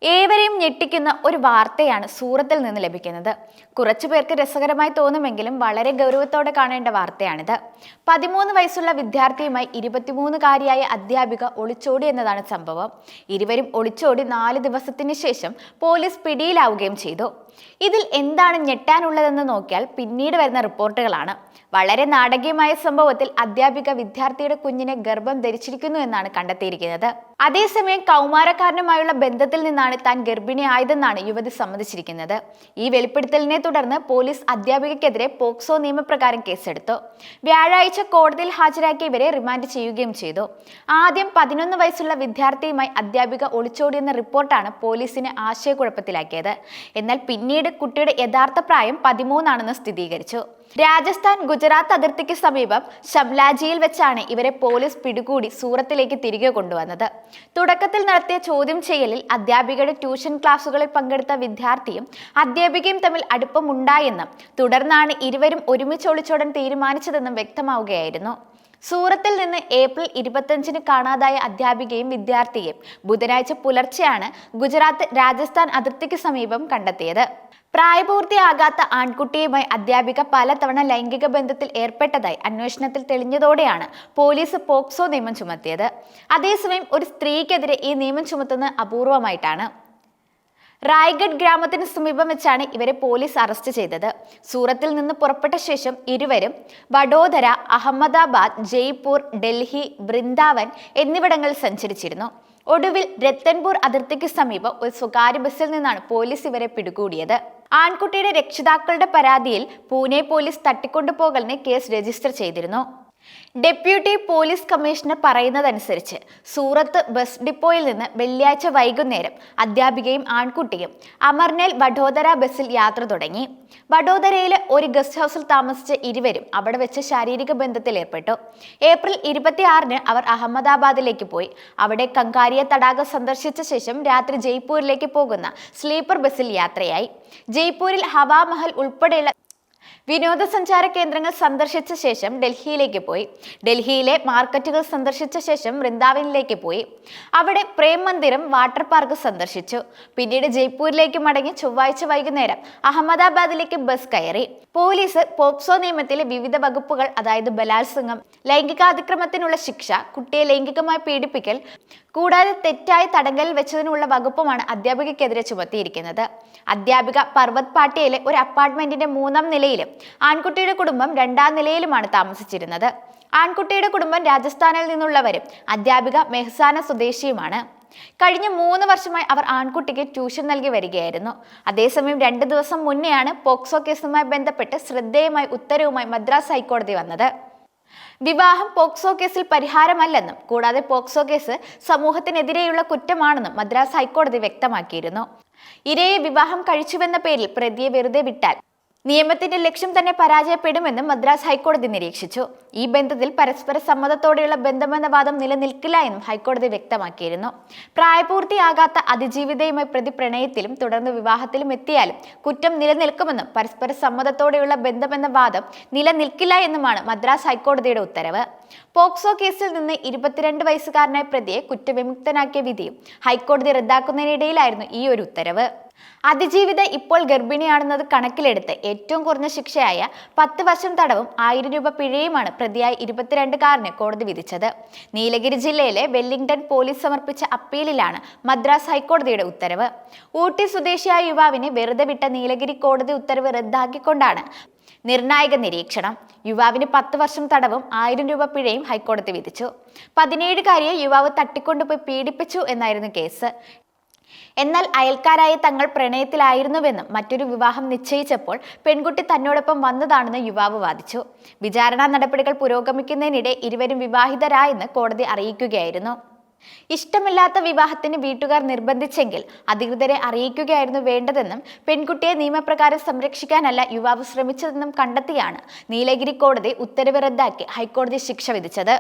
ഏവരെയും ഞെട്ടിക്കുന്ന ഒരു വാർത്തയാണ് സൂറത്തിൽ നിന്ന് ലഭിക്കുന്നത്. കുറച്ചു പേർക്ക് രസകരമായി തോന്നുമെങ്കിലും വളരെ ഗൗരവത്തോടെ കാണേണ്ട വാർത്തയാണിത്. 13 വയസ്സുള്ള വിദ്യാർത്ഥിയുമായി 23-കാരിയായ അധ്യാപിക ഒളിച്ചോടി എന്നതാണ് സംഭവം. ഇരുവരും ഒളിച്ചോടി 4 ദിവസത്തിന് ശേഷം പോലീസ് പിടിയിലാവുകയും ചെയ്തു. ഇതിൽ എന്താണ് ഞെട്ടാനുള്ളതെന്ന് നോക്കിയാൽ പിന്നീട് വരുന്ന റിപ്പോർട്ടുകളാണ്. വളരെ നാടകീയമായ സംഭവത്തിൽ അധ്യാപിക വിദ്യാർത്ഥിയുടെ കുഞ്ഞിനെ ഗർഭം ധരിച്ചിരിക്കുന്നു എന്നാണ് കണ്ടെത്തിയിരിക്കുന്നത്. അതേസമയം കൗമാരക്കാരനുമായുള്ള ബന്ധത്തിൽ നിന്നാണ് താൻ ഗർഭിണിയായതെന്നാണ് യുവതി സമ്മതിച്ചിരിക്കുന്നത്. ഈ വെളിപ്പെടുത്തലിനെ തുടർന്ന് പോലീസ് അധ്യാപികയ്ക്കെതിരെ പോക്സോ നിയമപ്രകാരം കേസെടുത്തു. വ്യാഴാഴ്ച കോടതിയിൽ ഹാജരാക്കിയ ഇവരെ റിമാൻഡ് ചെയ്യുകയും ചെയ്തു. ആദ്യം 11 വയസ്സുള്ള വിദ്യാർത്ഥിയുമായി അധ്യാപിക ഒളിച്ചോടിയെന്ന റിപ്പോർട്ടാണ് പോലീസിനെ ആശയക്കുഴപ്പത്തിലാക്കിയത്. എന്നാൽ പിന്നീട് കുട്ടിയുടെ യഥാർത്ഥ പ്രായം 13 ആണെന്ന് സ്ഥിരീകരിച്ചു. രാജസ്ഥാൻ ഗുജറാത്ത് അതിർത്തിക്ക് സമീപം ഷംലാജിയിൽ വെച്ചാണ് ഇവരെ പോലീസ് പിടികൂടി സൂറത്തിലേക്ക് തിരികെ കൊണ്ടുവന്നത്. തുടക്കത്തിൽ നടത്തിയ ചോദ്യം ചെയ്യലിൽ അധ്യാപികയുടെ ട്യൂഷൻ ക്ലാസുകളിൽ പങ്കെടുത്ത വിദ്യാർത്ഥിയും അധ്യാപികയും തമ്മിൽ അടുപ്പമുണ്ടായെന്നും തുടർന്നാണ് ഇരുവരും ഒരുമിച്ച് ഒളിച്ചോടാൻ തീരുമാനിച്ചതെന്നും വ്യക്തമാവുകയായിരുന്നു. സൂറത്തിൽ നിന്ന് ഏപ്രിൽ 25-ന് കാണാതായ അധ്യാപികയും വിദ്യാർത്ഥിയെയും ബുധനാഴ്ച പുലർച്ചെയാണ് ഗുജറാത്ത് രാജസ്ഥാൻ അതിർത്തിക്ക് സമീപം കണ്ടെത്തിയത്. പ്രായപൂർത്തിയാകാത്ത ആൺകുട്ടിയുമായി അധ്യാപിക പലതവണ ലൈംഗിക ബന്ധത്തിൽ ഏർപ്പെട്ടതായി അന്വേഷണത്തിൽ തെളിഞ്ഞതോടെയാണ് പോലീസ് പോക്സോ നിയമം ചുമത്തിയത്. അതേസമയം ഒരു സ്ത്രീക്കെതിരെ ഈ നിയമം ചുമത്തുന്നത് അപൂർവമായിട്ടാണ്. റായ്ഗഡ് ഗ്രാമത്തിന് സമീപം വെച്ചാണ് ഇവരെ പോലീസ് അറസ്റ്റ് ചെയ്തത്. സൂറത്തിൽ നിന്ന് പുറപ്പെട്ട ശേഷം ഇരുവരും വഡോദര, അഹമ്മദാബാദ്, ജയ്പൂർ, ഡൽഹി, വൃന്ദാവൻ എന്നിവിടങ്ങളിൽ സഞ്ചരിച്ചിരുന്നു. ഒടുവിൽ രത്തൻപൂർ അതിർത്തിക്ക് സമീപം ഒരു സ്വകാര്യ ബസ്സിൽ നിന്നാണ് പോലീസ് ഇവരെ പിടികൂടിയത്. ആൺകുട്ടിയുടെ രക്ഷിതാക്കളുടെ പരാതിയിൽ പൂനെ പോലീസ് തട്ടിക്കൊണ്ടുപോകലിന് കേസ് രജിസ്റ്റർ ചെയ്തിരുന്നു. ഡെപ്യൂട്ടി പോലീസ് കമ്മീഷണർ പറയുന്നതനുസരിച്ച് സൂറത്ത് ബസ് ഡിപ്പോയിൽ നിന്ന് വെള്ളിയാഴ്ച വൈകുന്നേരം അധ്യാപികയും ആൺകുട്ടിയും അമർനേൽ വഡോദര ബസ്സിൽ യാത്ര തുടങ്ങി. വഡോദരയിലെ ഒരു ഗസ്റ്റ് ഹൗസിൽ താമസിച്ച ഇരുവരും അവിടെ വെച്ച് ശാരീരിക ബന്ധത്തിൽ ഏർപ്പെട്ടു. ഏപ്രിൽ 26-ന് അവർ അഹമ്മദാബാദിലേക്ക് പോയി. അവിടെ കങ്കാരിയ തടാകം സന്ദർശിച്ച ശേഷം രാത്രി ജയ്പൂരിലേക്ക് പോകുന്ന സ്ലീപ്പർ ബസ്സിൽ യാത്രയായി. ജയ്പൂരിൽ ഹവാ മഹൽ ഉൾപ്പെടെയുള്ള വിനോദസഞ്ചാര കേന്ദ്രങ്ങൾ സന്ദർശിച്ച ശേഷം ഡൽഹിയിലേക്ക് പോയി. ഡൽഹിയിലെ മാർക്കറ്റുകൾ സന്ദർശിച്ച ശേഷം വൃന്ദാവനിലേക്ക് പോയി. അവിടെ പ്രേം മന്ദിരം, വാട്ടർ പാർക്ക് സന്ദർശിച്ചു. പിന്നീട് ജയ്പൂരിലേക്ക് മടങ്ങി ചൊവ്വാഴ്ച വൈകുന്നേരം അഹമ്മദാബാദിലേക്ക് ബസ് കയറി. പോലീസ് പോക്സോ നിയമത്തിലെ വിവിധ വകുപ്പുകൾ, അതായത് ബലാത്സംഗം, ലൈംഗികാതിക്രമത്തിനുള്ള ശിക്ഷ, കുട്ടിയെ ലൈംഗികമായി പീഡിപ്പിക്കൽ കൂടാതെ തെറ്റായ തടങ്കലിൽ വെച്ചതിനുള്ള വകുപ്പുമാണ് അധ്യാപികയ്ക്കെതിരെ ചുമത്തിയിരിക്കുന്നത്. അധ്യാപിക പർവത് പാട്ടിയയിലെ ഒരു അപ്പാർട്ട്മെന്റിന്റെ 3-ാം നിലയിലും ആൺകുട്ടിയുടെ കുടുംബം 2-ാം നിലയിലുമാണ് താമസിച്ചിരുന്നത്. ആൺകുട്ടിയുടെ കുടുംബം രാജസ്ഥാനിൽ നിന്നുള്ളവരും അധ്യാപിക മെഹ്സാന സ്വദേശിയുമാണ്. കഴിഞ്ഞ 3 വർഷമായി അവർ ആൺകുട്ടിക്ക് ട്യൂഷൻ നൽകി വരികയായിരുന്നു. അതേസമയം 2 ദിവസം മുന്നെയാണ് പോക്സോ കേസുമായി ബന്ധപ്പെട്ട് ശ്രദ്ധേയമായ ഉത്തരവുമായി മദ്രാസ് ഹൈക്കോടതി വന്നത്. വിവാഹം പോക്സോ കേസിൽ പരിഹാരമല്ലെന്നും കൂടാതെ പോക്സോ കേസ് സമൂഹത്തിനെതിരെയുള്ള കുറ്റമാണെന്നും മദ്രാസ് ഹൈക്കോടതി വ്യക്തമാക്കിയിരുന്നു. ഇരയെ വിവാഹം കഴിച്ചുവെന്ന പേരിൽ പ്രതിയെ വെറുതെ വിട്ടാൽ നിയമത്തിന്റെ ലക്ഷ്യം തന്നെ പരാജയപ്പെടുമെന്നും മദ്രാസ് ഹൈക്കോടതി നിരീക്ഷിച്ചു. ഈ ബന്ധത്തിൽ പരസ്പര സമ്മതത്തോടെയുള്ള ബന്ധമെന്ന വാദം നിലനിൽക്കില്ല എന്നും ഹൈക്കോടതി വ്യക്തമാക്കിയിരുന്നു. പ്രായപൂർത്തിയാകാത്ത അതിജീവിതയുമായി പ്രതി പ്രണയത്തിലും തുടർന്ന് വിവാഹത്തിലും എത്തിയാലും കുറ്റം നിലനിൽക്കുമെന്നും പരസ്പര സമ്മതത്തോടെയുള്ള ബന്ധമെന്ന വാദം നിലനിൽക്കില്ല എന്നുമാണ് മദ്രാസ് ഹൈക്കോടതിയുടെ ഉത്തരവ്. പോക്സോ കേസിൽ നിന്ന് 22 വയസ്സുകാരനായ പ്രതിയെ കുറ്റവിമുക്തനാക്കിയ വിധിയും ഹൈക്കോടതി റദ്ദാക്കുന്നതിനിടയിലായിരുന്നു ഈ ഒരു ഉത്തരവ്. അതിജീവിത ഇപ്പോൾ ഗർഭിണിയാണെന്നത് കണക്കിലെടുത്ത് ഏറ്റവും കുറഞ്ഞ ശിക്ഷയായ 10 വർഷം തടവും 1000 രൂപ പിഴയുമാണ് പ്രതിയായ 22-കാരന് കോടതി വിധിച്ചത്. നീലഗിരി ജില്ലയിലെ വെല്ലിംഗ്ടൺ പോലീസ് സമർപ്പിച്ച അപ്പീലിലാണ് മദ്രാസ് ഹൈക്കോടതിയുടെ ഉത്തരവ്. ഊട്ടി സ്വദേശിയായ യുവാവിനെ വെറുതെ വിട്ട നീലഗിരി കോടതി ഉത്തരവ് റദ്ദാക്കിക്കൊണ്ടാണ് നിർണായക നിരീക്ഷണം. യുവാവിന് 10 വർഷം തടവും 1000 രൂപ പിഴയും ഹൈക്കോടതി വിധിച്ചു. 17-കാരിയെ യുവാവ് തട്ടിക്കൊണ്ടുപോയി പീഡിപ്പിച്ചു എന്നായിരുന്നു കേസ്. എന്നാൽ അയൽക്കാരായ തങ്ങൾ പ്രണയത്തിലായിരുന്നുവെന്നും മറ്റൊരു വിവാഹം നിശ്ചയിച്ചപ്പോൾ പെൺകുട്ടി തന്നോടൊപ്പം വന്നതാണെന്ന് യുവാവ് വാദിച്ചു. വിചാരണാ നടപടികൾ പുരോഗമിക്കുന്നതിനിടെ ഇരുവരും വിവാഹിതരായെന്ന് കോടതി അറിയിക്കുകയായിരുന്നു. ഇഷ്ടമില്ലാത്ത വിവാഹത്തിന് വീട്ടുകാർ നിർബന്ധിച്ചെങ്കിൽ അധികൃതരെ അറിയിക്കുകയായിരുന്നു വേണ്ടതെന്നും പെൺകുട്ടിയെ നിയമപ്രകാരം സംരക്ഷിക്കാനല്ല യുവാവ് ശ്രമിച്ചതെന്നും കണ്ടെത്തിയാണ് നീലഗിരി കോടതി ഉത്തരവ് റദ്ദാക്കി ഹൈക്കോടതി ശിക്ഷ വിധിച്ചത്.